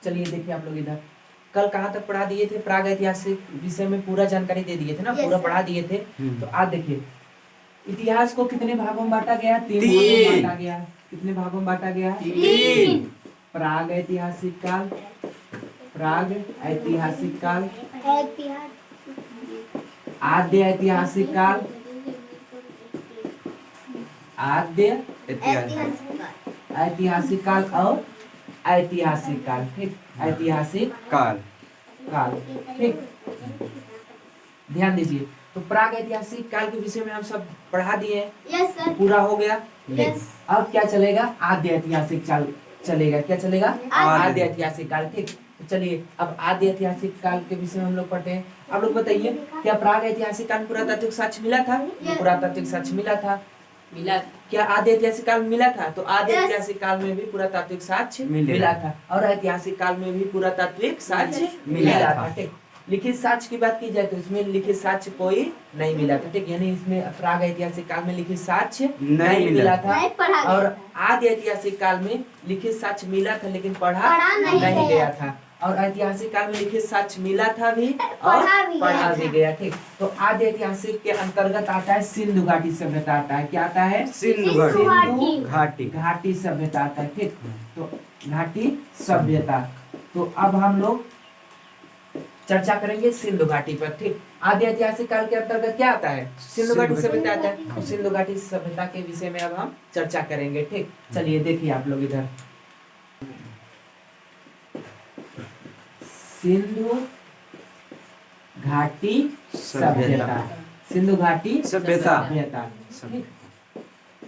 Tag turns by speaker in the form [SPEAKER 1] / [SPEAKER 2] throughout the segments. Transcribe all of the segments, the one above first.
[SPEAKER 1] चलिए देखिए आप लोग इधर कल कहाँ तक पढ़ा दिए थे, प्राग ऐतिहासिक विषय में पूरा जानकारी दे दिए थे ना, पूरा पढ़ा दिए थे। तो आज देखिए इतिहास को कितने भागों में बांटा गया, 3 भागों में बांटा गया। कितने भागों में बांटा गया,
[SPEAKER 2] 3।
[SPEAKER 1] प्राग ऐतिहासिक काल, प्राग ऐतिहासिक काल, आद्य ऐतिहासिक काल, आद्य ऐतिहासिक काल और ऐतिहासिक काल। ठीक, ऐतिहासिक
[SPEAKER 2] काल
[SPEAKER 1] काल। ठीक, ध्यान दीजिए। तो प्राग ऐतिहासिक काल के विषय में हम सब पढ़ा दिए।
[SPEAKER 3] Yes sir.
[SPEAKER 1] पूरा हो गया।
[SPEAKER 3] यस।
[SPEAKER 1] अब क्या चलेगा, आद्य ऐतिहासिक काल चलेगा। क्या चलेगा, आद्य ऐतिहासिक काल। ठीक, तो चलिए अब आद्य ऐतिहासिक काल के विषय में हम लोग पढ़ते हैं। आप लोग बताइए, क्या प्राग ऐतिहासिक काल में पुरातात्विक साक्ष्य मिला था? पुरातात्विक साक्ष्य मिला था।
[SPEAKER 3] मिला।
[SPEAKER 1] क्या आद्य ऐतिहासिक काल में मिला था? तो आद्य ऐतिहासिक काल में भी पुरातात्विक साक्ष्य मिला था और ऐतिहासिक काल में भी पुरातात्विक साक्ष्य मिला था। ठीक, लिखित साक्ष्य की बात की जाए तो इसमें लिखित साक्ष्य कोई नहीं मिला था। ठीक, यानी इसमें प्राग ऐतिहासिक काल में लिखित साक्ष्य नहीं मिला था और आद्य ऐतिहासिक काल में लिखित साक्ष्य मिला था लेकिन पढ़ा नहीं गया था। और ऐतिहासिक काल में लिखित साक्ष्य मिला था भी और पढ़ा भी गया। ठीक, तो आद्य ऐतिहासिक के अंतर्गत आता है सिंधु घाटी सभ्यता आता है। क्या आता है,
[SPEAKER 2] सिंधु घाटी
[SPEAKER 1] घाटी सभ्यता आता है। ठीक, तो घाटी सभ्यता। तो अब हम लोग चर्चा करेंगे सिंधु घाटी पर। ठीक, आद्य ऐतिहासिक काल के अंतर्गत क्या आता है, सिंधु घाटी सभ्यता आता है। तो सिंधु घाटी सभ्यता के विषय में अब हम चर्चा करेंगे। ठीक, चलिए देखिए आप लोग इधर सिंधु घाटी सभ्यता, सिंधु घाटी
[SPEAKER 2] सभ्यता।
[SPEAKER 1] ठीक,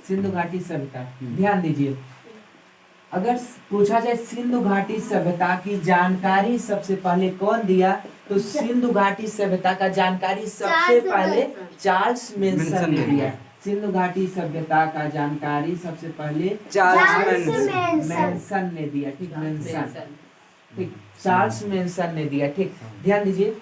[SPEAKER 1] सिंधु घाटी सभ्यता। ध्यान दीजिए, अगर पूछा जाए सिंधु घाटी सभ्यता की जानकारी सबसे पहले कौन दिया, तो सिंधु घाटी सभ्यता का जानकारी सबसे पहले चार्ल्स मेंसन ने दिया। सिंधु घाटी सभ्यता का जानकारी सबसे पहले
[SPEAKER 2] चार्ल्स
[SPEAKER 1] मेंसन ने दिया। ठीक, मेंसन। ठीक, चार्ल्स मेंसन ने दिया। ठीक, ध्यान दीजिए,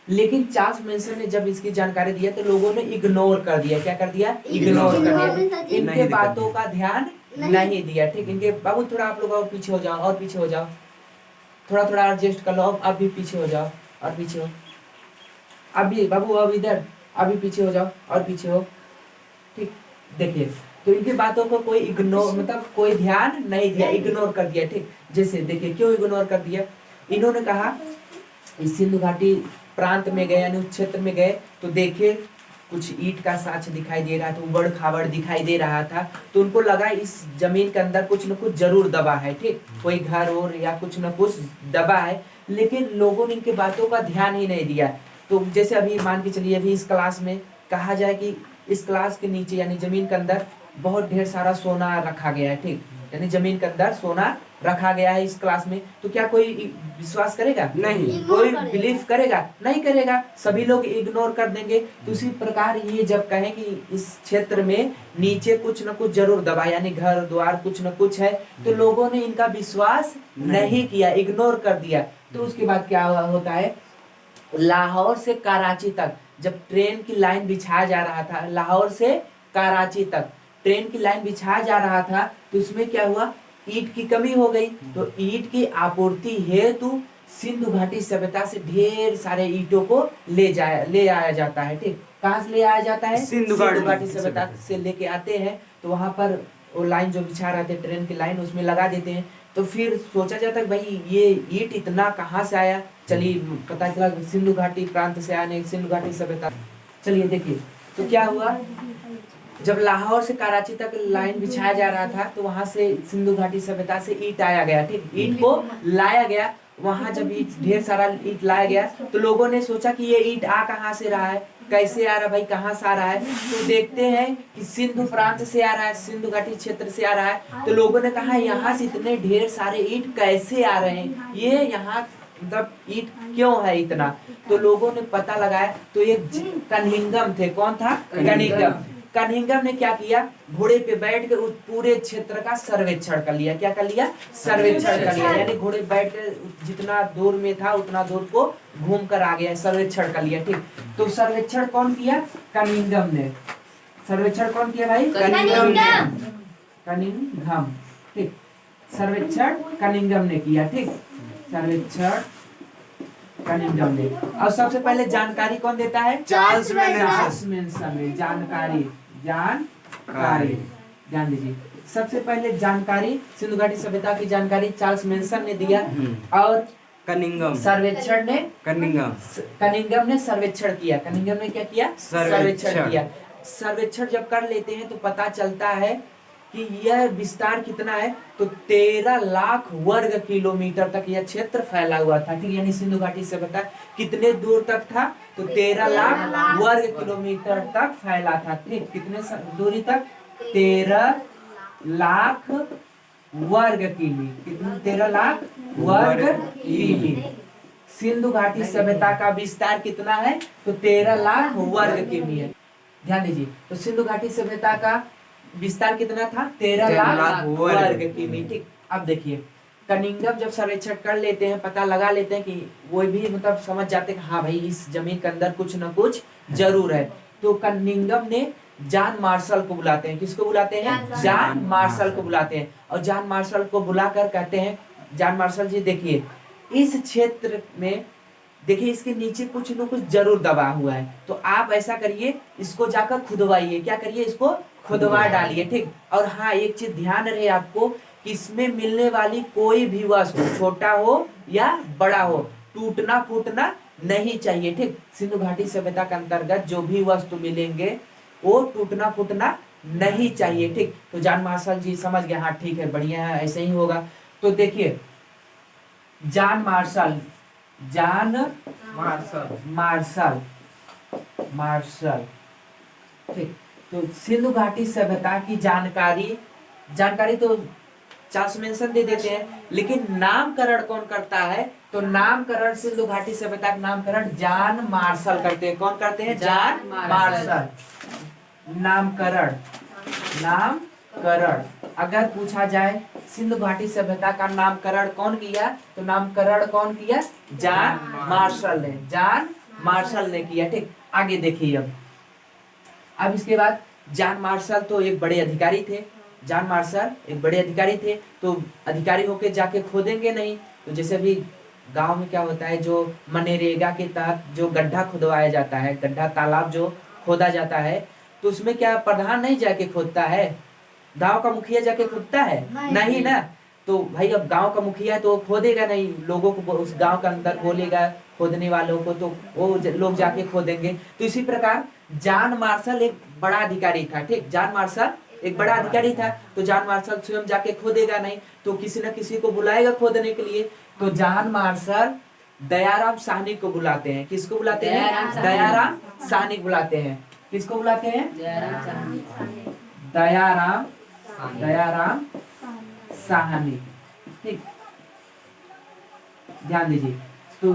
[SPEAKER 1] लेकिन चार्ल्स मेंसन ने जब इसकी जानकारी दिया तो लोगों ने इग्नोर कर दिया। क्या कर दिया, इग्नोर कर दिया। इनके बातों का ध्यान नहीं दिया। ठीक, इनके बाबू थोड़ा आप लोग और पीछे हो जाओ, और पीछे हो जाओ, थोड़ा थोड़ा एडजस्ट कर लो। अब भी पीछे हो जाओ और पीछे हो, अभी बाबू अब इधर अभी पीछे हो जाओ और पीछे हो। ठीक, देखिए, तो इनकी बातों को कोई इग्नोर मतलब कोई ध्यान नहीं दिया, इग्नोर कर दिया। ठीक, जैसे देखिए क्यों इग्नोर कर दिया, इन्होंने कहा इस सिंधु घाटी प्रांत में गए यानी उस क्षेत्र में गए तो देखे कुछ ईंट का साक्ष्य दिखाई दे रहा था, उबड़ खाबड़ दिखाई दे रहा था। तो उनको लगा इस जमीन के अंदर कुछ न कुछ जरूर दबा है। ठीक, कोई घर और या कुछ न कुछ दबा है, लेकिन लोगों ने इनके बातों का ध्यान ही नहीं दिया। तो जैसे अभी मान के चलिए, अभी इस क्लास में कहा जाए कि इस क्लास के नीचे यानी जमीन के अंदर बहुत ढेर सारा सोना रखा गया है। ठीक, यानी जमीन के अंदर सोना रखा गया है इस क्लास में, तो क्या कोई विश्वास करेगा?
[SPEAKER 2] नहीं।
[SPEAKER 1] कोई बिलीव करेगा? नहीं करेगा, सभी लोग इग्नोर कर देंगे। तो उसी प्रकार ये जब कहें कि इस क्षेत्र में नीचे कुछ न कुछ जरूर दबा यानी घर द्वार कुछ न कुछ है, तो लोगों ने इनका विश्वास नहीं किया, इग्नोर कर दिया। तो उसके बाद क्या होता है, लाहौर से कराची तक जब ट्रेन की लाइन बिछाया जा रहा था, लाहौर से कराची तक ट्रेन की लाइन बिछाया जा रहा था, तो उसमें क्या हुआ, ईंट की कमी हो गई। तो ईंट की आपूर्ति हेतु सिंधु घाटी सभ्यता से ढेर सारे ईंटों को ले आया जाता है। ठीक, कहाँ से ले आया जाता है,
[SPEAKER 2] सिंधु
[SPEAKER 1] घाटी सभ्यता से लेके आते हैं। तो वहां पर वो लाइन जो बिछा रहे थे ट्रेन की लाइन, उसमें लगा देते हैं। तो फिर सोचा जाता है भाई ये ईंट इतना कहाँ से आया, चलिए पता चला सिंधु घाटी प्रांत से आने, सिंधु घाटी सभ्यता। चलिए देखिए, तो क्या हुआ, जब लाहौर से कराची तक लाइन बिछाया जा रहा था तो वहां से सिंधु घाटी सभ्यता से ईंट आया गया। ठीक, ईंट को लाया गया। वहां जब ईंट ढेर सारा ईंट लाया गया तो लोगों ने सोचा कि ये ईंट आ कहाँ से रहा है, कैसे आ रहा है भाई, कहाँ से आ रहा है। तो देखते हैं कि सिंधु प्रांत से आ रहा है, सिंधु घाटी क्षेत्र से आ रहा है। तो लोगों ने कहा यहाँ से इतने ढेर सारे ईंट कैसे आ रहे हैं, ये यहाँ मतलब ईंट क्यों है इतना। तो लोगों ने पता लगाया, तो ये कनिंघम थे। कौन था, कनिंघम। कनिंघम ने क्या किया, घोड़े पे बैठ के उस पूरे क्षेत्र का सर्वेक्षण कर लिया। क्या कर लिया, सर्वेक्षण कर लिया, यानी घोड़े बैठ के जितना दूर में था उतना दूर को घूम कर आ गया, सर्वेक्षण कर लिया। ठीक, तो सर्वेक्षण कौन किया, कनिंघम ने। सर्वेक्षण कौन किया भाई, कनिंघम। ठीक, सर्वेक्षण कनिंघम ने किया, ठीक। सर्वेक्षण कनिंघम ने। और सबसे पहले जानकारी कौन देता है?
[SPEAKER 2] Charles Manson.
[SPEAKER 1] चार्ल्स मैनसन ने जानकारी ध्यान दीजिए। सबसे पहले जानकारी सिंधु घाटी सभ्यता की जानकारी चार्ल्स मैनसन ने दिया। और
[SPEAKER 2] कनिंघम
[SPEAKER 1] कनिंघम ने सर्वेक्षण किया। कनिंघम ने क्या किया? सर्वेक्षण किया। सर्वेक्षण जब कर लेते हैं तो पता चलता है कि यह विस्तार कितना है, तो 13 लाख वर्ग किलोमीटर तक यह क्षेत्र फैला हुआ था, ठीक। यानी सिंधु घाटी सभ्यता कितने दूर तक था? तो 13 लाख वर्ग किलोमीटर तक फैला था, ठीक। कितने दूरी तक? 13 लाख वर्ग किमी। कितने? 13 लाख वर्ग किमी। सिंधु घाटी सभ्यता का विस्तार कितना है? तो 13 लाख वर्ग किमी है। ध्यान दीजिए, तो सिंधु घाटी सभ्यता का विस्तार कितना था? 13 लाख वर्ग किमी, ठीक। अब देखिए, कनिंघम जब सर्वेक्षण कर लेते हैं, पता लगा लेते हैं कि वो भी मतलब समझ जाते हैं कि हाँ भाई इस जमीन के अंदर कुछ न कुछ जरूर है, तो कनिंघम ने जॉन मार्शल को बुलाते हैं। किसको बुलाते हैं? जॉन मार्शल को बुलाते हैं। और जॉन मार्शल को बुलाकर कहते हैं, जॉन मार्शल जी देखिए इस क्षेत्र में देखिए इसके नीचे कुछ न कुछ जरूर दबा हुआ है, तो आप ऐसा करिए इसको जाकर खुदवाइए। क्या करिए? इसको खुदवा डालिए, ठीक। और हाँ, एक चीज ध्यान रहे आपको कि इसमें मिलने वाली कोई भी वस्तु छोटा हो या बड़ा हो, टूटना फूटना नहीं चाहिए, ठीक। सिंधु घाटी सभ्यता के अंतर्गत जो भी वस्तु मिलेंगे वो टूटना फूटना नहीं चाहिए, ठीक। तो जॉन मार्शल जी समझ गए, हाँ ठीक है, बढ़िया है, ऐसे ही होगा। तो देखिए जॉन मार्शल ठीक। तो सिंधु घाटी सभ्यता की जानकारी तो चार्ल्स मैनसन दे देते हैं, लेकिन नामकरण कौन करता है? तो नामकरण सिंधु घाटी सभ्यता का नामकरण जॉन मार्शल करते हैं। कौन करते हैं? John Marshall. नामकरण अगर पूछा जाए सिंधु घाटी सभ्यता का नामकरण कौन किया, तो नामकरण कौन किया? जॉन मार्शल ने किया, ठीक। आगे देखिए, अब इसके बाद जॉन मार्शल तो एक बड़े अधिकारी थे। तो अधिकारी होके जाके खोदेंगे नहीं। तो जैसे भी गांव में क्या होता है, जो मनरेगा के तहत जो गड्ढा खुदवाया जाता है, गड्ढा तालाब जो खोदा जाता है, तो उसमें क्या प्रधान नहीं जाके खोदता है? गांव का मुखिया जाके खोदता है? नहीं ना। तो भाई अब गांव का मुखिया तो खोदेगा नहीं, लोगों को उस गांव के अंदर बोलेगा खोदने वालों को, तो वो लोग जाके खोदेंगे। तो इसी प्रकार जॉन मार्शल एक बड़ा अधिकारी था, ठीक। जॉन मार्शल एक बड़ा अधिकारी था, तो जॉन मार्शल स्वयं जाके खोदेगा नहीं, तो किसी न किसी को बुलाएगा खोदने के लिए। तो जॉन मार्शल दयाराम साहनी को बुलाते हैं। किसको बुलाते हैं? दयाराम साहनी बुलाते हैं। किसको बुलाते हैं? दयाराम साहनी, ठीक। ध्यान दीजिए, तो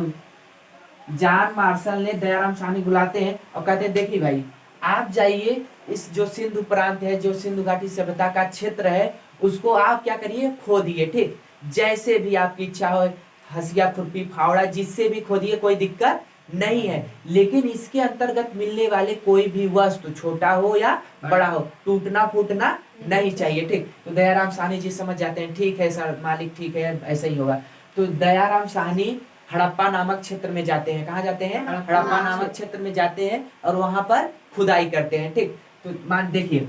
[SPEAKER 1] जॉन मार्शल ने दयाराम साहनी बुलाते हैं और कहते हैं देखिए भाई आप जाइए, इस जो सिंधु प्रांत है, जो सिंधु घाटी सभ्यता का क्षेत्र है, उसको आप क्या करिए? खोदिए, ठीक। जैसे भी आपकी इच्छा हो, हसिया खुरपी फावड़ा जिससे भी खोदिए, कोई दिक्कत नहीं है, लेकिन इसके अंतर्गत मिलने वाले कोई भी वस्तु छोटा हो या बड़ा हो, टूटना फूटना नहीं चाहिए, ठीक। तो दयाराम साहनी जी समझ जाते हैं, ठीक है सर मालिक, ठीक है ऐसा ही होगा। तो दयाराम साहनी हड़प्पा नामक क्षेत्र में जाते हैं। कहाँ जाते हैं? हड़प्पा नामक क्षेत्र में जाते हैं और वहां पर खुदाई करते हैं, ठीक। तो मान देखिए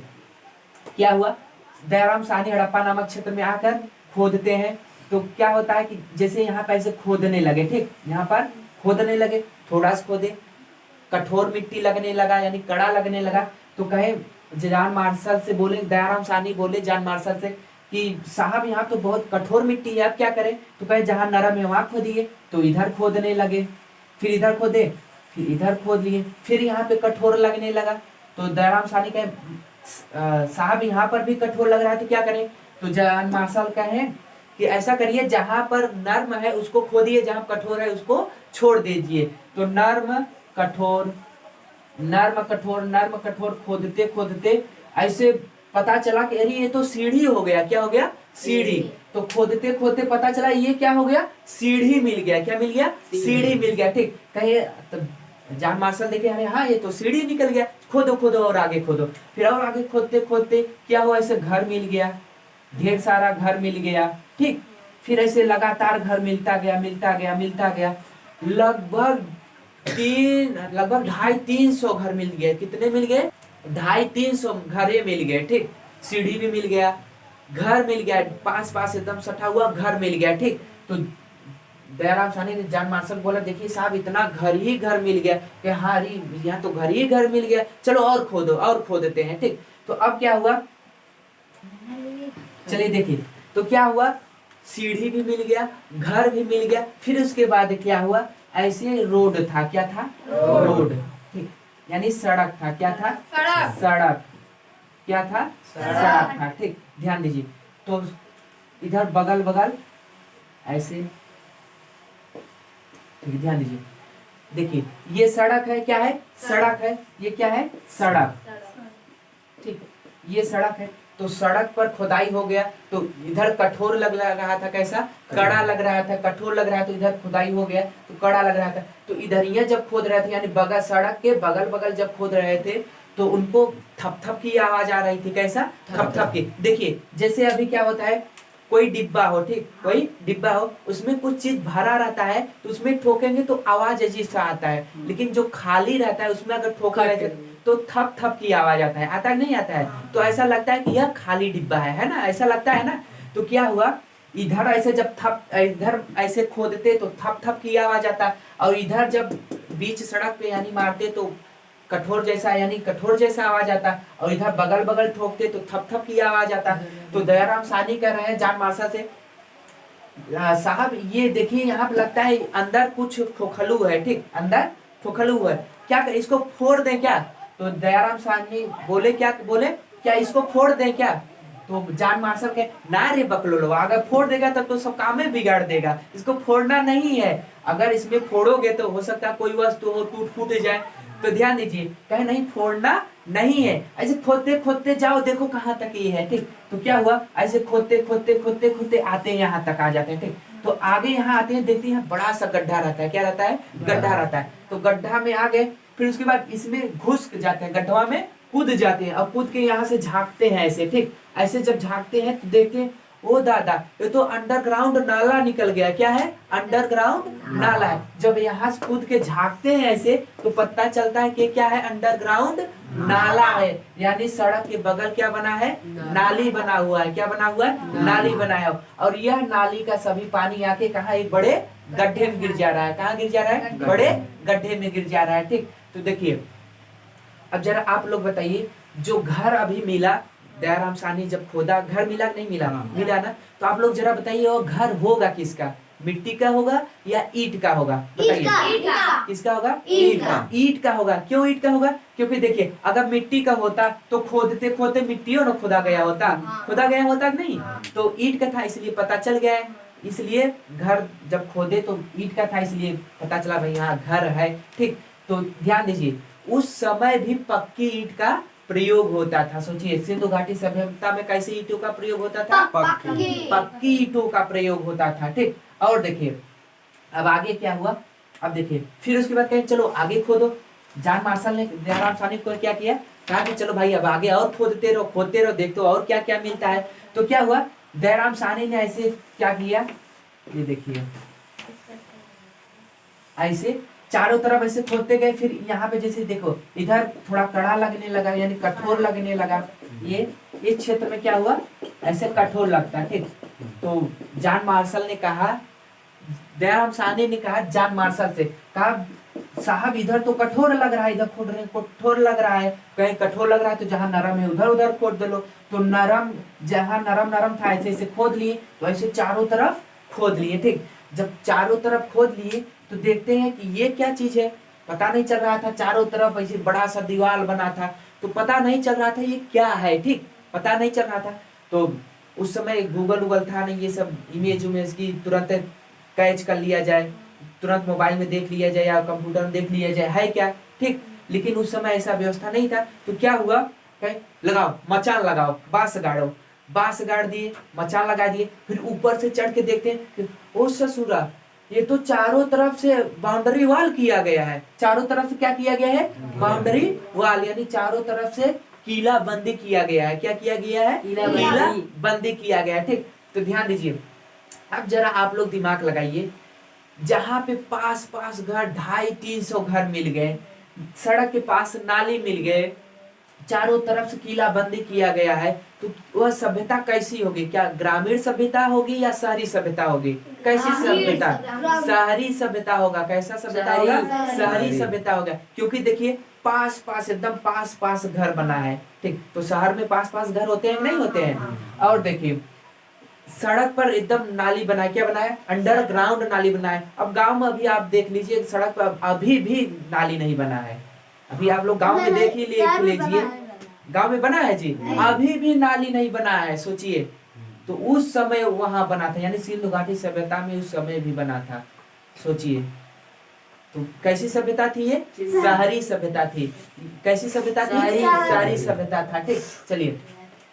[SPEAKER 1] क्या हुआ, दयाराम साहनी हड़प्पा नामक क्षेत्र में आकर खोदते हैं। तो क्या होता है कि जैसे यहाँ पर ऐसे खोदने लगे, ठीक, यहाँ पर खोदने लगे, थोड़ा सा खोदे, कठोर मिट्टी लगने लगा, यानी कड़ा लगने लगा। तो कहे जॉन मार्शल से बोले, दयाराम साहनी बोले जॉन मार्शल से कि साहब यहाँ तो बहुत कठोर मिट्टी है, अब क्या करें? तो कहे जहाँ नरम है वहां खोदिए। तो इधर खोदने लगे, फिर इधर खोदे, फिर इधर खोद लिए, फिर यहाँ पे कठोर लगने लगा। तो दयाराम साहनी कहे साहब यहाँ पर भी कठोर लग रहा है, तो क्या करें? तो जॉन मार्शल कहे कि ऐसा करिए जहां पर नर्म है उसको खोदिए, जहां कठोर है उसको छोड़ दीजिए। तो नर्म कठोर खोदते खोदते ऐसे पता चला कि अरे ये तो सीढ़ी हो गया। क्या हो गया? सीढ़ी। तो खोदते खोदते पता चला ये क्या हो गया? सीढ़ी मिल गया। क्या मिल गया? सीढ़ी मिल गया, ठीक। कहे तो जॉन मार्शल देखे अरे हाँ ये तो सीढ़ी निकल गया, खोदो खोदो और आगे खोदो। फिर और आगे खोदते खोदते क्या हुआ? ऐसे घर मिल गया, ढेर सारा घर मिल गया, ठीक। फिर ऐसे लगातार घर मिलता गया मिलता गया मिलता गया, लगभग 250-300 घर मिल गए। कितने मिल गए? 250-300 घरे मिल गए, ठीक। सीढ़ी भी मिल गया, घर मिल गया, पास पास एकदम सटा हुआ घर मिल गया, ठीक। तो दयाराम साहनी ने जान मार्शल बोला, देखिए साहब इतना घर ही घर मिल गया कि हाँ यहाँ तो घर ही घर मिल गया, चलो और खोदो, और खोदते हैं, ठीक। तो अब क्या हुआ, चलिए देखिए, तो क्या हुआ, सीढ़ी भी मिल गया, घर भी मिल गया। फिर उसके बाद क्या हुआ, ऐसे रोड था, क्या था? रोड, ठीक, यानी सड़क था। क्या था? सड़क। क्या था? सड़क था, ठीक। ध्यान दीजिए, तो इधर बगल बगल ऐसे, ठीक, ध्यान दीजिए, देखिए ये सड़क है, क्या है? सड़क है। ये क्या है? सड़क, ठीक, ये सड़क है। तो सड़क पर खुदाई हो गया, तो इधर कठोर लग रहा था, कैसा? कड़ा लग रहा था, कठोर लग रहा था, तो इधर खुदाई हो गया तो कड़ा लग रहा था। तो इधर ये जब खोद रहे थे, यानी बगल सड़क के बगल बगल जब खोद रहे थे, तो उनको थप थप की आवाज आ रही थी। कैसा? थप थप की। देखिए जैसे अभी क्या होता है, कोई डिब्बा हो, ठीक, कोई डिब्बा हो, उसमें कुछ चीज भरा रहता है, तो उसमें ठोकेंगे तो आवाज अजीब सा आता है, लेकिन जो खाली रहता है उसमें अगर ठोक रहे थे तो थप थप की आवाज आता है। आता है नहीं आता है? तो ऐसा लगता है कि यह खाली डिब्बा है ना, ऐसा लगता है ना। तो क्या हुआ, इधर ऐसे जब इधर ऐसे खोदते तो थप थप की आवाज आता, और इधर जब बीच सड़क पे यानी मारते तो कठोर जैसा, यानी कठोर जैसा आवाज आता, और इधर बगल बगल ठोकते तो थप थप की आवाज आता। तो दयाराम साहनी कह रहे हैं जान मार्शल से, साहब ये देखिए यहाँ पे लगता है अंदर कुछ खोखलू है, ठीक, अंदर खोखलू है, क्या इसको फोड़ दें क्या? तो दयाराम साहनी बोले, क्या बोले, क्या इसको फोड़ दें क्या? तो जान मार्शल के, ना रे बकलोलो, अगर फोड़ देगा तब तो सब काम में बिगाड़ देगा, इसको फोड़ना नहीं है, अगर इसमें फोड़ोगे तो हो सकता है कोई वस्तु हो टूट फूट जाए। तो ध्यान दीजिए, कहे नहीं फोड़ना नहीं है, ऐसे खोदते खोदते जाओ, देखो कहाँ तक ये है, ठीक। तो क्या हुआ, ऐसे खोदते खोदते खोदते खोदते आते हैं यहाँ तक आ जाते हैं, ठीक। तो आगे यहाँ आते हैं, देखते हैं बड़ा सा गड्ढा रहता है। क्या रहता है? गड्ढा रहता है। तो गड्ढा में आ गए, फिर उसके बाद इसमें घुस जाते हैं, गड्ढा में कूद जाते हैं, और कूद के यहाँ से झांकते हैं ऐसे, ठीक। ऐसे जब झांकते हैं तो देखते हैं, ओ दादा ये तो अंडरग्राउंड नाला निकल गया। क्या है? अंडरग्राउंड नाला है। जब यहाँ से कूद के झांकते हैं ऐसे तो पता चलता है कि क्या है? अंडरग्राउंड नाला है, यानी सड़क के बगल क्या बना है? नाली बना हुआ है। क्या बना हुआ है? नाली बना है। और यह नाली का सभी पानी आके कहा, एक बड़े गड्ढे में गिर जा रहा है। कहाँ गिर जा रहा है? बड़े गड्ढे में गिर जा रहा है, ठीक। तो देखिए अब जरा आप लोग बताइए, जो घर अभी मिला, दयाराम साहनी जब खोदा, घर मिला नहीं मिला? मिला ना। तो आप लोग जरा बताइए वो घर होगा किसका? मिट्टी का होगा या ईंट का होगा? बताइए किसका होगा? ईंट का। ईंट का होगा। क्यों ईंट का होगा? क्योंकि देखिए अगर मिट्टी का होता तो खोदते खोदते मिट्टियों न खोदा गया होता, खोदा गया होता कि नहीं? तो ईंट का था इसलिए पता चल गया है, इसलिए घर जब खोदे तो ईंट का था, इसलिए पता चला भाई यहाँ घर है, ठीक। तो ध्यान दीजिए, उस समय भी पक्की ईंट का प्रयोग होता था। सोचिए सिंधु घाटी सभ्यता में कैसे ईंटों का प्रयोग होता था? पक्की ईंटों का प्रयोग होता था, ठीक। और देखिए अब आगे क्या हुआ, अब देखिए फिर उसके बाद कहे चलो आगे खोदो। जान मार्शल ने दयाराम साहनी को क्या किया, कहा कि चलो भाई अब आगे और खोदते रहो, देखते हो और क्या क्या मिलता है। तो क्या हुआ, दयाराम साहनी ने ऐसे क्या किया, ये देखिए ऐसे चारों तरफ ऐसे खोदते गए। फिर यहाँ पे जैसे देखो इधर थोड़ा कड़ा लगने लगा, यानी कठोर लगने लगा। ये इस क्षेत्र में क्या हुआ, ऐसे कठोर लगता है, ठीक। तो जान मार्शल ने कहा, दयाराम साहनी ने कहा जान मार्शल से, कहा साहब इधर तो कठोर लग रहा है, इधर खोद रहे कठोर लग रहा है। कहीं कठोर लग रहा है तो जहाँ नरम है उधर उधर खोद दे लो। तो नरम, जहाँ नरम नरम था ऐसे ऐसे खोद लिए, तो ऐसे चारों तरफ खोद लिए, ठीक। जब चारों तरफ खोद लिए तो देखते हैं कि ये क्या चीज है, पता नहीं चल रहा था। चारों तरफ ऐसे बड़ा सा दीवार बना था, तो पता नहीं चल रहा था ये क्या है, ठीक, पता नहीं चल रहा था। तो उस समय गूगल था नहीं, ये सब इमेज उमेज की तुरंत कैच कर लिया जाए, तुरंत मोबाइल में देख लिया जाए या कंप्यूटर में देख लिया जाए है क्या, ठीक। लेकिन उस समय ऐसा व्यवस्था नहीं था। तो क्या हुआ, लगाओ मचान लगाओ, बांस गाड़ो, बांस गाड़ दिए, मचान लगा दिए। फिर ऊपर से चढ़ के देखते हैं, ओ ससुरा ये तो चारों तरफ से बाउंड्री वॉल किया गया है। चारों तरफ से क्या किया गया है? बाउंड्री वॉल, यानी चारों तरफ से किला बंदी किया गया है। क्या किया गया है? किला बंदी किया गया है, ठीक। तो ध्यान दीजिए, अब जरा आप लोग दिमाग लगाइए, जहाँ पे पास पास घर 250-300 घर मिल गए, सड़क के पास नाली मिल गए, चारों तरफ से किला बंदी किया गया है, तो वह सभ्यता कैसी होगी? क्या ग्रामीण सभ्यता होगी या शहरी सभ्यता होगी? कैसी सभ्यता? शहरी सभ्यता होगा। कैसा सभ्यता होगा? शहरी सभ्यता होगा, क्योंकि देखिए पास पास एकदम पास पास घर बना है, ठीक। तो शहर में पास पास घर होते हैं नहीं होते हैं? और देखिए सड़क पर एकदम नाली बनाए, क्या बनाया? अंडरग्राउंड नाली बनाए। अब गांव में अभी आप देख लीजिए, सड़क पर अभी भी नाली नहीं बना है। अभी आप लोग गांव में देख ही लीजिए, गांव में बना है जी? अभी भी नाली नहीं बना है, सोचिए। तो उस समय वहां बना था, यानी सिंधु घाटी सभ्यता में उस समय भी बना था, सोचिए। तो कैसी सभ्यता थी ये? शहरी सभ्यता थी। कैसी सभ्यता थी? शहरी सभ्यता था, ठीक। चलिए,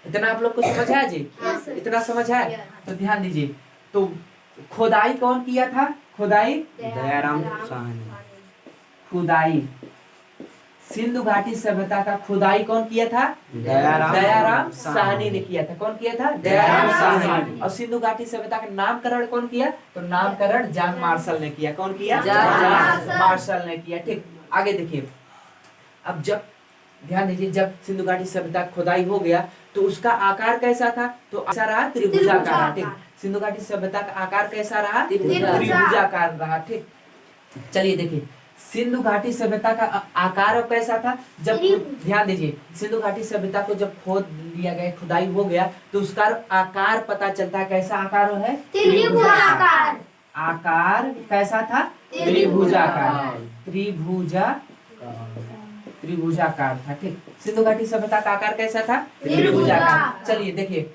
[SPEAKER 1] इतना आप लोग को समझ आया जी? इतना समझ आया? तो ध्यान दीजिए, तो खुदाई कौन किया था? खुदाई
[SPEAKER 2] दयाराम साहनी।
[SPEAKER 1] खुदाई सिंधु घाटी सभ्यता का खुदाई कौन किया था?
[SPEAKER 2] दयाराम
[SPEAKER 1] साहनी ने किया था। कौन किया था? दयाराम साहनी। और सिंधु घाटी सभ्यता का नामकरण कौन किया? तो नामकरण जॉन मार्शल ने किया। कौन किया? जॉन मार्शल ने किया, ठीक। आगे देखिए, अब जब ध्यान दीजिए, जब सिंधु घाटी सभ्यता खुदाई हो गया तो उसका आकार कैसा था? तो ऐसा रहा, त्रिभुजाकार, ठीक। सिंधु घाटी सभ्यता का आकार कैसा रहा? त्रिभुजाकार रहा, ठीक। चलिए देखिए, सिंधु घाटी सभ्यता का आकार कैसा था? जब ध्यान दीजिए, सिंधु घाटी सभ्यता को जब खोद लिया गया, खुदाई हो गया, तो उसका आकार पता चलता है। कैसा आकार है? त्रिभुजाकार। आकार कैसा था? त्रिभुजाकार। त्रिभुजाकार था, ठीक। सिंधु घाटी सभ्यता का आकार कैसा था? त्रिभुजाकार। चलिए देखिए,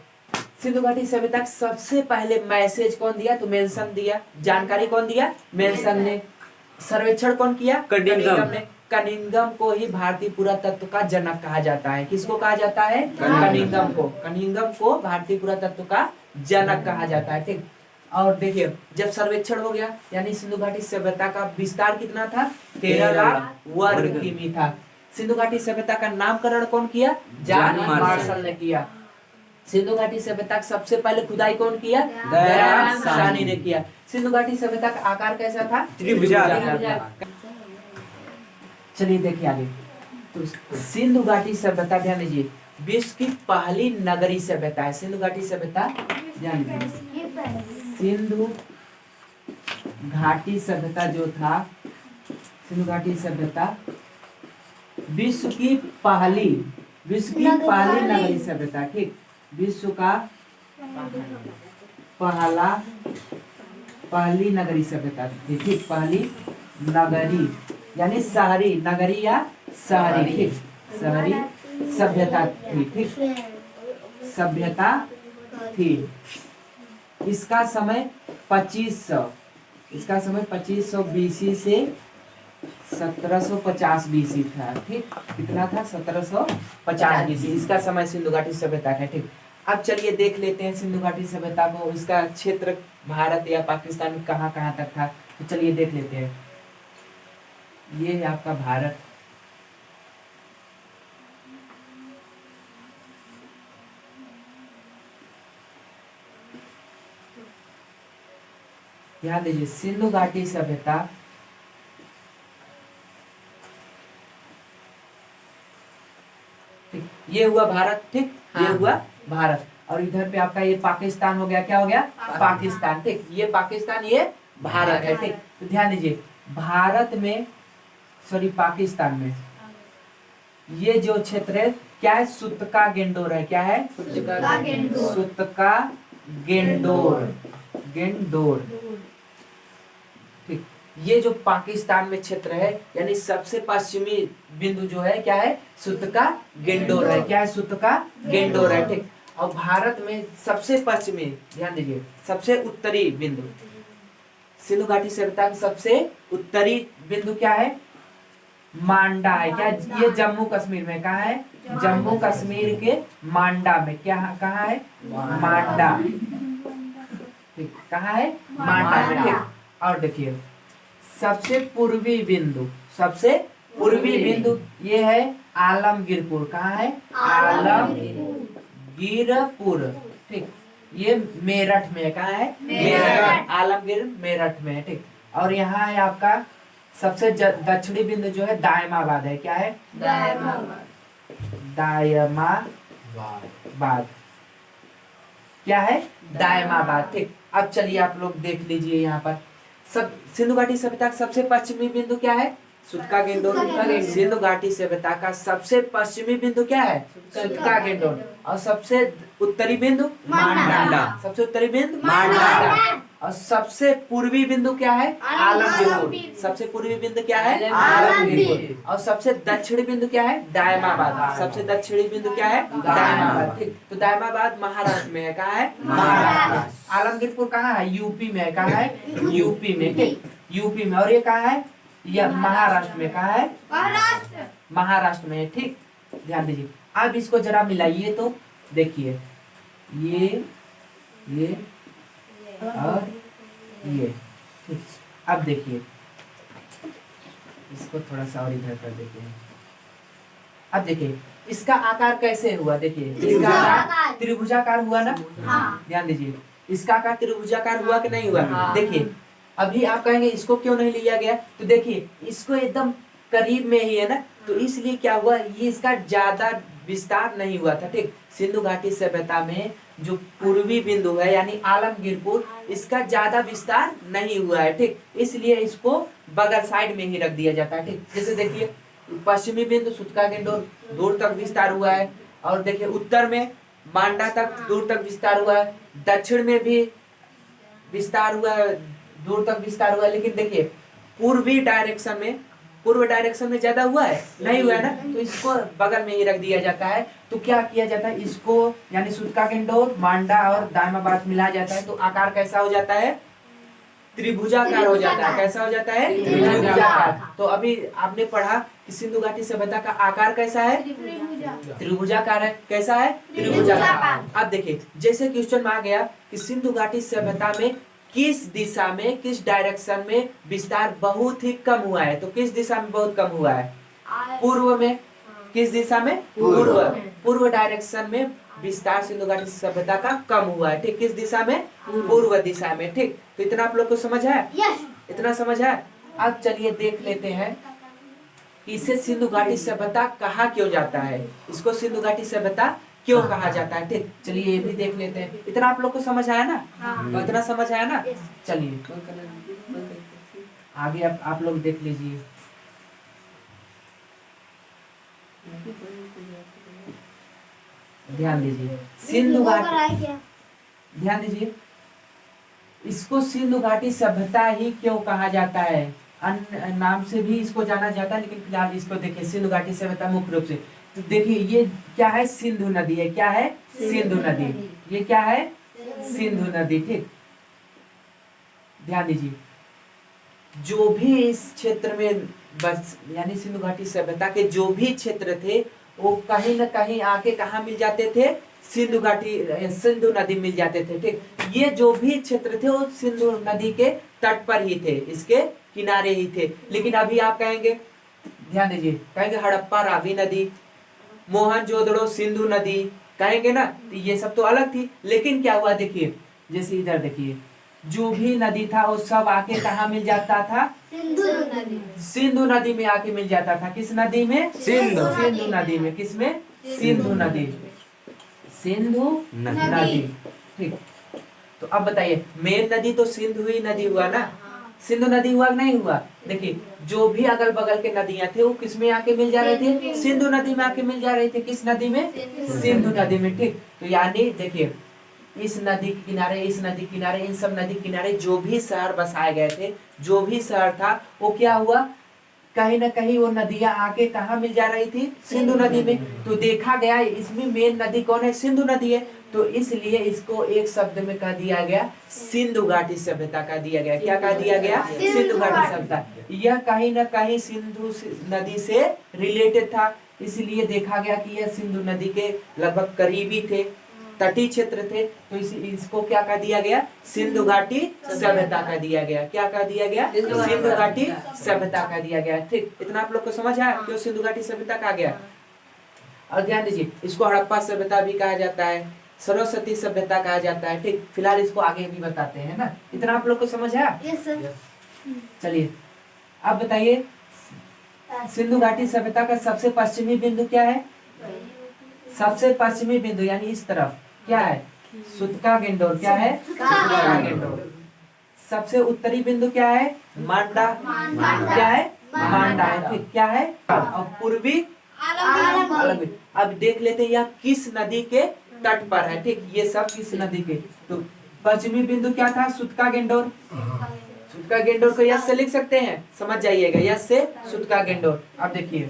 [SPEAKER 1] सिंधु घाटी सभ्यता का सबसे पहले मैसेज कौन दिया? तो मेंशन दिया। जानकारी कौन दिया? मेंशन ने। सर्वेक्षण कौन किया? कनिंघम ने। कनिंघम को ही भारतीय पुरातत्व का जनक कहा जाता है। किसको कहा जाता है? कनिंघम को। कनिंघम को भारतीय पुरातत्व का जनक कहा जाता है, ठीक। और देखिए, जब सर्वेक्षण हो गया, यानी सिंधु घाटी सभ्यता का विस्तार कितना था? 13 लाख वर्ग किमी था। सिंधु घाटी सभ्यता का नामकरण कौन किया? जॉन मार्शल ने किया। सिंधु घाटी सभ्यता का सबसे पहले खुदाई कौन किया? दयाराम साहनी ने किया। सिंधु घाटी सभ्यता का आकार कैसा था? त्रिभुजाकार। चलिए देखिए आगे, तो सिंधु घाटी सभ्यता, ध्यान दीजिए, विश्व की पहली नगरीय सभ्यता है सिंधु घाटी सभ्यता। ध्यान दीजिए, सिंधु घाटी सभ्यता जो था, सिंधु घाटी सभ्यता विश्व की पहली नगरीय सभ्यता, ठीक। विश्व का पहली नगरीय सभ्यता थी, ठीक। पहली नगरी यानी शहरी, नगरी या शहरी, ठीक। शहरी सभ्यता थी, ठीक। सभ्यता थी। इसका समय 2500 बीसी से 1750 बीसी था, ठीक। कितना था? 1750 बीसी इसका समय सिंधु घाटी सभ्यता का, ठीक। अब चलिए देख लेते हैं सिंधु घाटी सभ्यता को, इसका क्षेत्र भारत या पाकिस्तान में कहाँ कहाँ तक था। तो चलिए देख लेते हैं। ये है आपका भारत, ध्यान दीजिए, सिंधु घाटी सभ्यता ठीक, ये हुआ भारत, ठीक। ये हुआ भारत, और इधर पे आपका ये पाकिस्तान हो गया। क्या हो गया? पाकिस्तान, ठीक। ये पाकिस्तान, ये भारत है, ठीक। तो ध्यान दीजिए, भारत में, सॉरी पाकिस्तान में ये जो क्षेत्र है क्या है? सुतका गेंडोर है। क्या है? सुतका गेंडोर, ठीक। ये जो पाकिस्तान में क्षेत्र है, यानी सबसे पश्चिमी बिंदु जो है क्या है? सुतका गेंडोर है। क्या है? सुतका गेंडोर है, ठीक। और भारत में सबसे पश्चिमी, ध्यान दीजिए, सबसे उत्तरी बिंदु, सिंधु घाटी सभ्यता का सबसे उत्तरी बिंदु क्या है? मांडा है। क्या? ये जम्मू कश्मीर में। कहाँ है? जम्मू कश्मीर के मांडा में। क्या कहाँ है? मांडा, ठीक। कहाँ है? मांडा में, ठीक। और देखिए, सबसे पूर्वी बिंदु ये है आलमगीरपुर। कहाँ है? आलमगीरपुर, ठीक। ये मेरठ में है। कहाँ है?
[SPEAKER 3] मेरठ।
[SPEAKER 1] आलमगीर मेरठ में है, ठीक। और यहाँ है आपका सबसे दक्षिणी बिंदु जो है दायमाबाद है। क्या है? दायमाबाद। क्या है? दायमाबाद, ठीक। अब चलिए आप लोग देख लीजिए यहाँ पर सब सिंधु घाटी सभ्यता का सबसे पश्चिमी बिंदु क्या है? सुत्का-गेंडोन। सिंधु घाटी सभ्यता का सबसे पश्चिमी बिंदु क्या है? सुत्का-गेंडोन। और सबसे उत्तरी बिंदु
[SPEAKER 3] मांडा।
[SPEAKER 1] सबसे उत्तरी बिंदु
[SPEAKER 3] मांडा।
[SPEAKER 1] और सबसे पूर्वी बिंदु क्या है? आलमगीर। सबसे पूर्वी बिंदु क्या है? आलमगीर। और सबसे दक्षिणी बिंदु क्या है? दायमाबाद। सबसे दक्षिणी बिंदु क्या है? दायमाबाद, ठीक। तो दायमाबाद महाराष्ट्र में है। कहाँ है? महाराष्ट्र। आलमगीरपुर कहाँ है? यूपी में है। कहाँ है? यूपी में, ठीक। यूपी में। और ये कहाँ है? यह महाराष्ट्र में। कहाँ है? महाराष्ट्र में है, ठीक। ध्यान दीजिए। अब इसको जरा मिलाइए तो देखिए ये और ये, ठीक। अब देखिए इसको थोड़ा सा और इधर कर देते हैं। अब देखिए इसका आकार कैसे हुआ? देखिए इसका आकार त्रिभुजाकार हुआ ना? ध्यान दीजिए इसका आकार त्रिभुजाकार हुआ कि नहीं हुआ? देखिए अभी आप कहेंगे इसको क्यों नहीं लिया गया, तो देखिए इसको एकदम करीब में ही है ना, तो इसलिए क्या हुआ, ये इसका ज्यादा विस्तार नहीं हुआ था, ठीक। सिंधु घाटी सभ्यता में जो पूर्वी बिंदु है यानी आलमगीरपुर, इसका ज्यादा विस्तार नहीं हुआ है, ठीक। इसलिए इसको बगल साइड में ही रख दिया जाता है, ठीक। जैसे देखिए पश्चिमी बिंदु सुत्का-गेंडोन दूर तक विस्तार हुआ है, और देखिए उत्तर में मांडा तक दूर तक विस्तार हुआ है, दक्षिण में भी विस्तार हुआ है, दूर तक विस्तार हुआ है। लेकिन देखिए पूर्व डायरेक्शन में ज्यादा हुआ है नहीं हुआ है ना, तो इसको बगल में ही रख दिया जाता है। तो क्या किया जाता है, इसको यानी सुत्का-गेंडोन, मांडा और दायमाबाद मिलाया जाता है, तो आकार कैसा हो जाता है, त्रिभुजाकार हो जाता है। कैसा हो जाता है, त्रिभुजाकार। तो अभी आपने पढ़ा कि सिंधु घाटी सभ्यता का आकार कैसा है, त्रिभुजाकार है। कैसा है, त्रिभुजाकार। अब देखिए जैसे क्वेश्चन में आ गया कि सिंधु घाटी सभ्यता में किस दिशा में, किस डायरेक्शन में विस्तार बहुत ही कम हुआ है, तो किस दिशा में बहुत कम हुआ है, पूर्व में। किस दिशा में, पूर्व डायरेक्शन में विस्तार सिंधु घाटी सभ्यता का कम हुआ है, ठीक। किस दिशा में, पूर्व दिशा में, ठीक। तो इतना आप लोग को समझ है, इतना समझ है। अब चलिए देख लेते हैं इसे सिंधु घाटी सभ्यता कहा क्यों जाता है, इसको सिंधु घाटी सभ्यता क्यों कहा जाता है, ठीक। चलिए ये भी देख लेते हैं। इतना आप लोग को समझ आया ना, तो इतना समझ आया ना। चलिए आगे आप लोग देख लीजिए। ध्यान दीजिए सिंधु घाटी, ध्यान दीजिए इसको सिंधु घाटी सभ्यता ही क्यों कहा जाता है, अन्य नाम से भी इसको जाना जाता है, लेकिन फिलहाल इसको देखिए सिंधु घाटी सभ्यता मुख्य रूप से। तो देखिए ये क्या है, सिंधु नदी है। क्या है, सिंधु नदी। ये क्या है, सिंधु नदी, ठीक। ध्यान दीजिए जो भी इस क्षेत्र में बस यानी सिंधु घाटी सभ्यता के जो भी क्षेत्र थे वो कहीं न कहीं आके कहाँ मिल जाते थे, सिंधु नदी मिल जाते थे, ठीक। ये जो भी क्षेत्र थे वो सिंधु नदी के तट पर ही थे, इसके किनारे ही थे। लेकिन अभी आप कहेंगे, ध्यान दीजिए, कहेंगे हड़प्पा रावी नदी, मोहनजोदड़ो सिंधु नदी कहेंगे ना, तो ये सब तो अलग थी। लेकिन क्या हुआ देखिए, जैसे इधर देखिए जो भी नदी था वो सब आके कहाँ मिल जाता था, सिंधु नदी में आके मिल जाता था। किस नदी में, सिंधु नदी में। किसमें, सिंधु नदी, सिंधु नदी, ठीक। तो अब बताइए मेन नदी तो सिंधु ही नदी हुआ ना, सिंधु नदी हुआ नहीं हुआ। देखिए जो भी अगल बगल के नदियां थे वो किस में आके मिल जा रहे थे, सिंधु नदी में आके मिल जा रहे थे। किस नदी में, सिंधु नदी में, ठीक। तो यानी देखिए इस नदी के किनारे, इस नदी किनारे, इन सब नदी किनारे जो भी शहर बसाए गए थे, जो भी शहर था वो क्या हुआ, कहीं ना कहीं वो नदियां आके कहाँ मिल जा रही थी, सिंधु नदी में। तो देखा गया इसमें मेन नदी कौन है, सिंधु नदी है। तो इसलिए इसको एक शब्द में कह दिया गया, सिंधु घाटी सभ्यता कह दिया गया। क्या कह दिया गया, सिंधु घाटी सभ्यता। यह कहीं ना कहीं सिंधु नदी से रिलेटेड था, इसलिए देखा गया कि यह सिंधु नदी के लगभग करीबी थे, तटीय क्षेत्र थे। तो इसको क्या कह दिया गया, सिंधु घाटी सभ्यता कह दिया गया। क्या कह दिया गया, सिंधु घाटी सभ्यता कह दिया गया, ठीक। इतना आप लोग को समझ आया क्यों सिंधु घाटी सभ्यता कहा गया। और ध्यान दीजिए इसको हड़प्पा सभ्यता भी कहा जाता है, सरस्वती सभ्यता कहा जाता है। ठीक, फिलहाल इसको आगे भी बताते हैं ना। इतना आप लोग को समझ है?
[SPEAKER 3] Yes sir.
[SPEAKER 1] चलिए अब बताइए, सिंधु घाटी सभ्यता का सबसे पश्चिमी बिंदु क्या है? सबसे पश्चिमी बिंदु यानी इस तरफ क्या है? सुतका गेंडोर। क्या है? सुतका गेंडोर। सबसे उत्तरी बिंदु क्या है? मांडा। क्या है? मांडा है। ठीक, क्या है? और पूर्वी आलमगीर। अब देख लेते हैं यह किस नदी के तट पर है। ठीक, ये सब किस नदी के। तो पश्चिमी बिंदु क्या था? सुतका गेंडोर। सुतका गेंडोर को यस से लिख सकते हैं, समझ जाइएगा, यस से सुतका गेंडोर। अब देखिए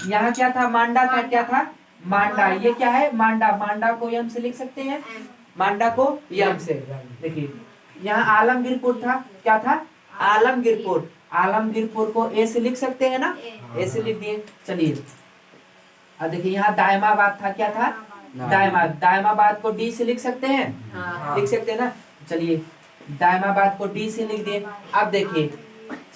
[SPEAKER 1] यहाँ क्या था? मांडा था। क्या था? मांडा। ये क्या है? मांडा। मांडा को यम से लिख सकते हैं, मांडा को यम से। देखिए यहाँ आलमगीरपुर था। क्या था? आलमगीरपुर। आलमगीरपुर को ए से लिख सकते हैं ना, ए से लिख दिए। चलिए अब देखिए यहाँ दायमाबाद था। क्या था? दायमाबाद। दायमाबाद को डी से लिख सकते हैं, लिख सकते हैं ना। चलिए दायमाबाद को डी से लिख दिए। अब देखिए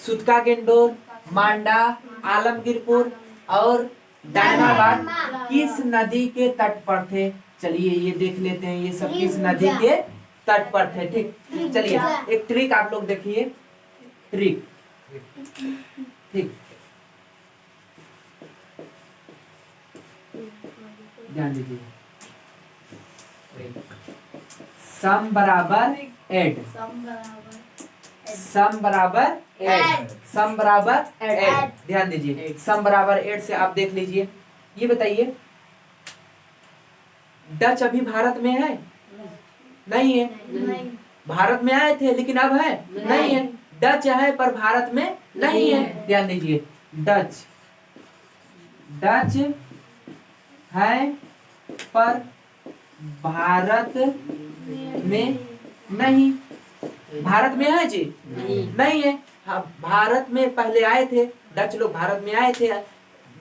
[SPEAKER 1] सुतका गेंडोर, मांडा, आलमगीरपुर और दायमाबाद किस नदी के तट पर थे? चलिए ये देख लेते हैं, ये सब किस नदी के तट पर थे। ठीक, चलिए एक ट्रिक आप लोग देखिए, ट्रिक। ठीक, ध्यान दीजिए। सम बराबर एड, सम बराबर एड, सम बराबर एड। ध्यान दीजिए, सम बराबर एड से आप देख लीजिए। ये बताइए डच अभी भारत में है? नहीं है। भारत में आए थे लेकिन अब है? नहीं है। डच है पर भारत में नहीं है। ध्यान दीजिए, डच, डच है पर भारत में नहीं। भारत में है जी? नहीं है। हाँ, भारत में पहले आए थे, डच लोग भारत में आए थे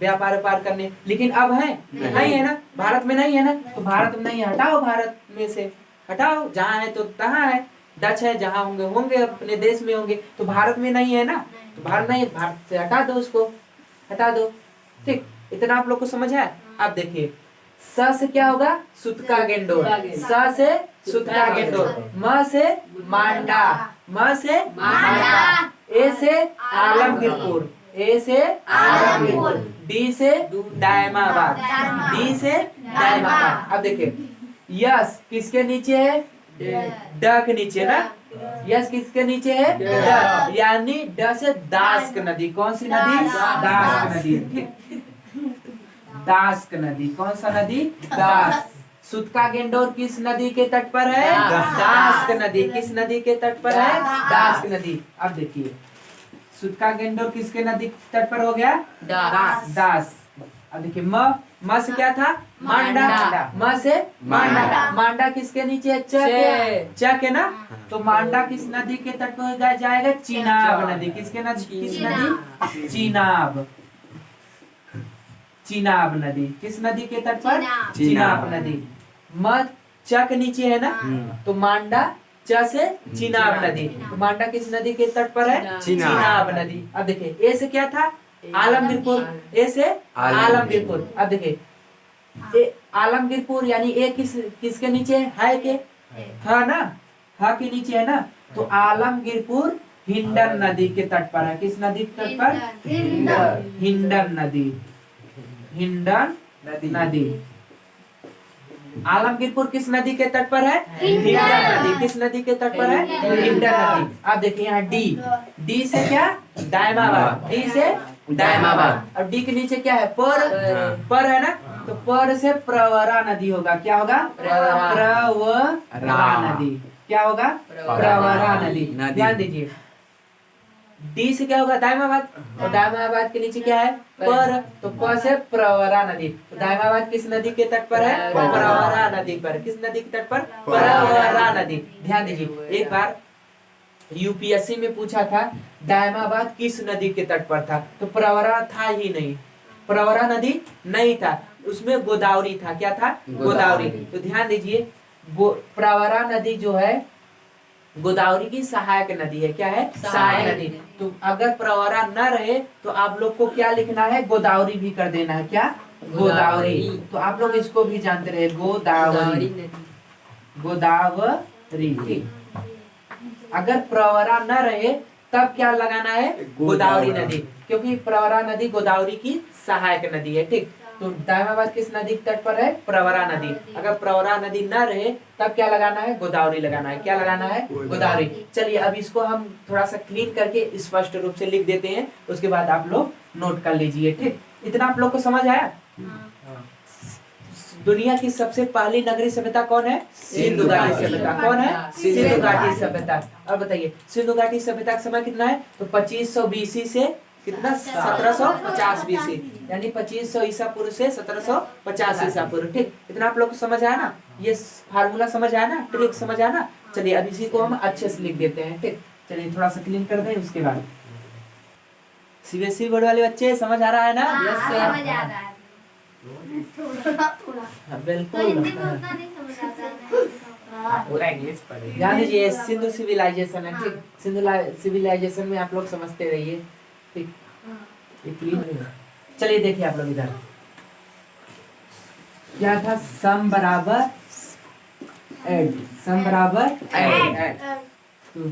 [SPEAKER 1] व्यापार व्यापार करने, लेकिन अब है? नहीं है ना, भारत में नहीं है ना। तो भारत में नहीं है, हटाओ भारत में से, हटाओ। जहाँ है तो तहाँ है। डच है, जहाँ होंगे होंगे अपने देश में होंगे। तो भारत में नहीं है ना, तो भारत नहीं है, भारत से हटा दो, उसको हटा दो। ठीक, इतना आप लोग को समझ है? अब देखिए स से क्या होगा? सुतका गेंडोर। स से सुतका गेंडोर। म से मांडा, म से मांडा। ए से आलमगीरपुर, ए से आलमगीरपुर। डी से दायमाबाद, डी से दायमाबाद। अब देखिए यस किसके नीचे है? ड के नीचे ना। यस किसके नीचे है? ड, यानी ड से दास्क नदी। कौन सी नदी? दास्क नदी। ठीक, दास्क नदी। कौन सा नदी? दास्क। सुतका गेंडोर किस नदी के तट पर है? दास्क नदी। किस नदी के तट पर है? दास्क नदी। अब देखिए सुतका गेंडोर किसके नदी तट पर हो गया? दास। अब देखिए म से क्या था? मांडा। म से मांडा। मांडा किसके नीचे है? च के ना। तो मांडा किस नदी के तट पर जाएगा? चीनाब नदी। किसके नदी? किस नदी? चीनाब। चीनाब नदी। किस नदी के तट पर? चीनाब नदी। म च के नीचे है ना, तो मांडा च से चीनाब नदी। तो मांडा किस नदी के तट पर है? चीनाब नदी। अब देखिए ए से क्या था? आलमगीरपुर। ए से आलमगीरपुर। अब देखिए आलमगीरपुर यानी ए किसके नीचे है के? हा ना, हा के नीचे है ना। तो आलमगीरपुर हिंडन नदी के तट पर है। किस नदी के तट पर? हिंडन नदी। हिंडन नदी। आलमगीरपुर किस नदी के तट पर है? हिंडन नदी। किस नदी के तट पर है? हिंडन नदी। अब देखिए यहाँ डी, डी से क्या? दायमाबाद। डी से दायमाबाद। और डी के नीचे क्या है? पर है ना, तो पर से प्रवरा नदी होगा। क्या होगा? प्रवरा नदी। क्या होगा? प्रवरा नदी। ध्यान दीजिए डी से क्या होगा? दायमाबाद। और दायमाबाद के नीचे क्या है? पर। तो प से प्रवरा नदी। तो दायमाबाद किस नदी के तट पर है? प्रवरा नदी पर। किस नदी के तट पर? प्रवरा नदी। ध्यान दीजिए एक बार यूपीएससी में पूछा था दायमाबाद किस नदी के तट पर था, तो प्रवरा था ही नहीं, प्रवरा नदी नहीं था, उसमें गोदावरी था। क्या था? गोदावरी। तो ध्यान दीजिए प्रवरा नदी जो है गोदावरी की सहायक नदी है। क्या है? सहायक नदी। तो अगर प्रवरा न रहे तो आप लोग को क्या लिखना है? गोदावरी भी कर देना है। क्या? गोदावरी। तो आप लोग इसको भी जानते रहे, गोदावरी, गोदावरी। ठीक, अगर प्रवरा न रहे तब क्या लगाना है, गोदावरी नदी, क्योंकि प्रवरा नदी गोदावरी की सहायक नदी है। ठीक, तो दायमाबाद किस नदी के तट पर है, प्रवरा नदी। अगर प्रवरा नदी न रहे तब क्या लगाना है, गोदावरी लगाना है। क्या लगाना है, गोदावरी। चलिए अब इसको हम थोड़ा सा क्लीन करके स्पष्ट रूप से लिख देते हैं, उसके बाद आप लोग नोट कर लीजिए। ठीक, इतना आप लोग को समझ आया। दुनिया की सबसे पहली नगरीय सभ्यता कौन है, सिंधु घाटी सभ्यता। कौन है, सिंधु घाटी सभ्यता। अब बताइए सिंधु घाटी सभ्यता का समय कितना है, तो 2500 बीसी से कितना, 1750 बीसी, यानी 2500 ईसा पूर्व से 1750 ईसा पूर्व। ठीक, इतना आप लोग को समझ आया ना, ये फार्मूला समझ आया ना, ट्रिक समझ आया ना। चलिए अब इसी को हम अच्छे से लिख देते हैं। ठीक, चलिए थोड़ा सा क्लीन कर दें, उसके बाद सीबीएसई बोर्ड वाले बच्चे समझ आ रहा है ना।
[SPEAKER 3] यस सर, समझ आ रहा है।
[SPEAKER 1] बिल्कुल, ध्यान दीजिए, सिंधु सिविलाइजेशन है। ठीक, सिंधु सिविलाइजेशन में आप लोग समझते रहिए। ठीक, ये क्लीन नहीं है। चलिए देखिए आप लोग इधर क्या था, सम बराबर 8, सम बराबर 8। तो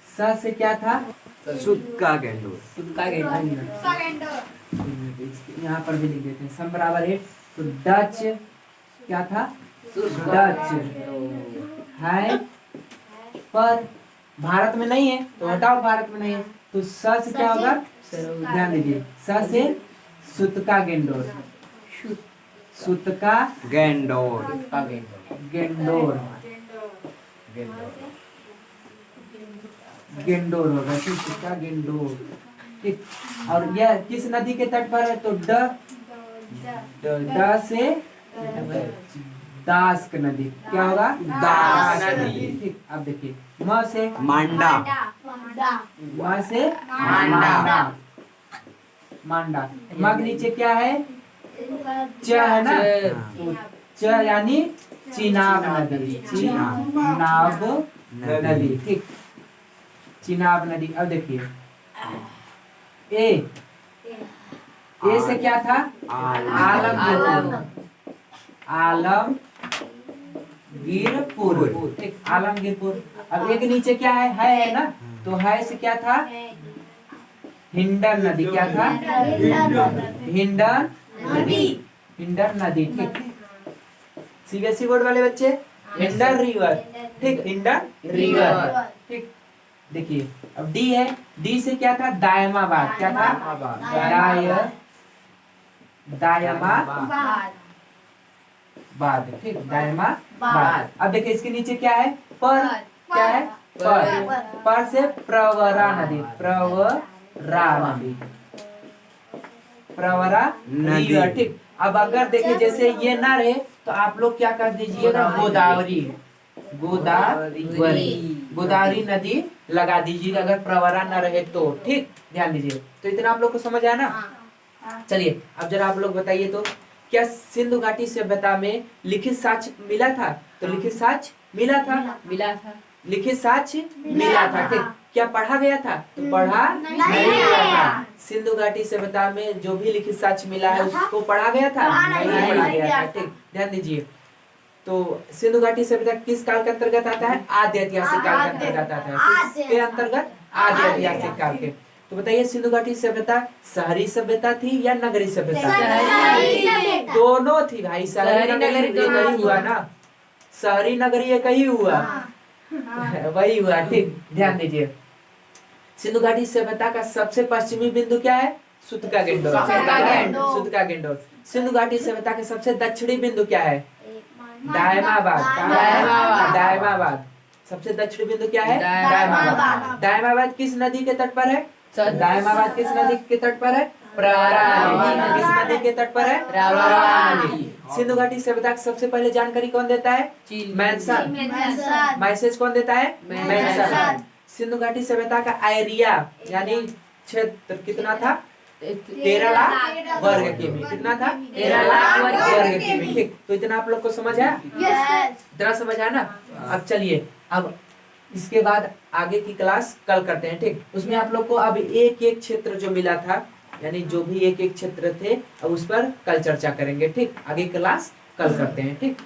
[SPEAKER 1] स से क्या था,
[SPEAKER 2] सुत का गेंडो,
[SPEAKER 1] यहाँ पर भी लिख देते हैं, सम बराबर 8। तो डच क्या था, डच है, पर भारत में नहीं है, तो हटाओ, भारत में नहीं है, तो स से क्या होगा, ध्यान दीजिए, स से सुतका गेंडोर, सुतका
[SPEAKER 2] गेंडोर,
[SPEAKER 1] गेंडोर, गेंडोर होगा, ठीक, सुतका गेंडोर। ठीक, और यह किस नदी के तट पर है, तो ड से दास्क नदी, क्या होगा,
[SPEAKER 2] दास
[SPEAKER 1] नदी। ठीक, अब देखिए म से
[SPEAKER 2] मांडा,
[SPEAKER 1] म से
[SPEAKER 2] मांडा,
[SPEAKER 1] मांडा। म के नीचे क्या है, च है ना, तो च यानी चिनाब नदी, चिनाब नदी। ठीक, चिनाब नदी। अब देखिए ए से क्या था, आलमगीरपुर, आलमगीरपुर। ठीक, आलमगीरपुर। अब एक नीचे क्या है ना, तो है से क्या था, हिंडन नदी। क्या था, हिंडन नदी, हिंडन नदी। ठीक, सीबीएसई बोर्ड वाले बच्चे, हिंडन रिवर। ठीक, हिंडन रिवर। ठीक, देखिए अब डी है, डी से क्या था, दायमाबाद। क्या था, दायमाबाद। ठीक, दायमाबाद। अब देखिए इसके नीचे क्या है, पर, क्या है, पर से प्रवरा नदी, प्रवरा नदी, प्रवरा नदी। ठीक, अब अगर देखिए जैसे ये ना रहे तो आप लोग क्या कर दीजिएगा, गोदावरी, गोदावरी, गोदावरी नदी लगा दीजिएगा अगर प्रवरा न रहे तो। ठीक, ध्यान दीजिए। तो इतना आप लोग को समझ आया ना। चलिए अब जरा आप लोग बताइए, तो क्या सिंधु घाटी सभ्यता में लिखित साक्ष्य मिला था, तो लिखित साक्ष्य मिला था, लिखित साक्ष्य मिला था। ठीक, क्या पढ़ा गया था, तो पढ़ा नहीं गया था। सिंधु घाटी सभ्यता में जो भी लिखित साक्ष्य मिला है उसको पढ़ा गया था, नहीं पढ़ा गया था। ठीक, ध्यान दीजिए। तो सिंधु घाटी सभ्यता किस काल के अंतर्गत आता है, आद्य ऐतिहासिक काल के अंतर्गत आता है। किसके अंतर्गत, आद्य ऐतिहासिक काल के। तो बताइए सिंधु घाटी सभ्यता शहरी सभ्यता थी या नगरीय सभ्यता, दोनों थी भाई। शहरी नगरी एक ही हुआ ना, शहरी नगरी एक ही हुआ, वही हुआ। ठीक, ध्यान दीजिए। सिंधु घाटी सभ्यता का सबसे पश्चिमी बिंदु क्या है, सुतका गेंडोर, सुतका गेंडोर। सिंधु घाटी सभ्यता का सबसे दक्षिणी बिंदु क्या है, दायमाबाद, दायमाबाद। सबसे दक्षिणी बिंदु क्या है, दायमाबाद। दायमाबाद किस नदी के तट पर है, दायमाबाद किस नदी के तट पर है, प्रवरा नदी। किस नदी के तट पर है, प्रवरा नदी। सिंधु घाटी सभ्यता की सबसे पहले जानकारी कौन देता है, मैनसन। मैसेज कौन देता है, मैनसन। सिंधु घाटी सभ्यता का एरिया यानी क्षेत्र कितना था, 13 लाख वर्ग किमी। कितना था, 13 लाख वर्ग किमी। ठीक, तो इतना आप लोग को समझ आया, इतना समझ आया ना। अब चलिए, अब इसके बाद आगे की क्लास कल करते हैं। ठीक, उसमें आप लोग को अब एक एक क्षेत्र जो मिला था, यानी जो भी एक एक क्षेत्र थे अब उस पर कल चर्चा करेंगे। ठीक, आगे क्लास कल करते हैं। ठीक।